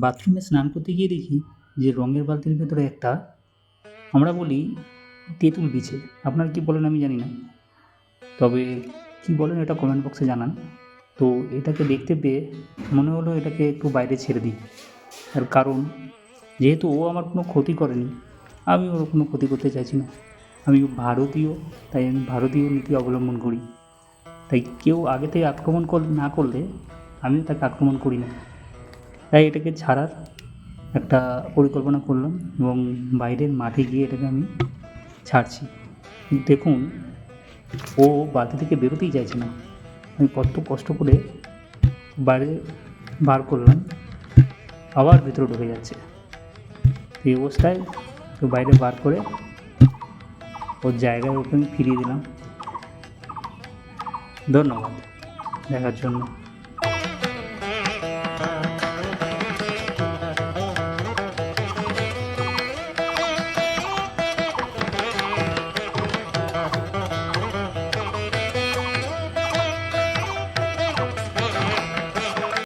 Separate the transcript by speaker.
Speaker 1: বাথরুমে স্নান করতে গিয়ে দেখি যে রঙের বালতির ভেতরে একটা, আমরা বলি তেঁতুল বিছে, আপনারা কী বলেন আমি জানি না, তবে কী বলেন এটা কমেন্ট বক্সে জানান। তো এটাকে দেখতে পেয়ে মনে হলো এটাকে একটু বাইরে ছেড়ে দিই। তার কারণ যেহেতু ও আমার কোনো ক্ষতি করেনি, আমি ওর কোনো ক্ষতি করতে চাইছি না। আমি ভারতীয়, তাই আমি ভারতীয় নীতি অবলম্বন করি। তাই কেউ আগে থেকে আক্রমণ না করলে আমিও তাকে আক্রমণ করি না। তাই এটাকে ছাড়ার একটা পরিকল্পনা করলাম এবং বাইরের মাঠে গিয়ে এটাকে আমি ছাড়ছি। দেখুন, ও বালতি থেকে বেরোতেই চাইছে না। আমি কত কষ্ট করে বাইরে বার করলাম, আবার ভিতরে ঢুকে যাচ্ছে। এই অবস্থায় তো বাইরে বার করে ওর জায়গায় ওকে আমি ফিরিয়ে দিলাম। ধন্যবাদ দেখার জন্য।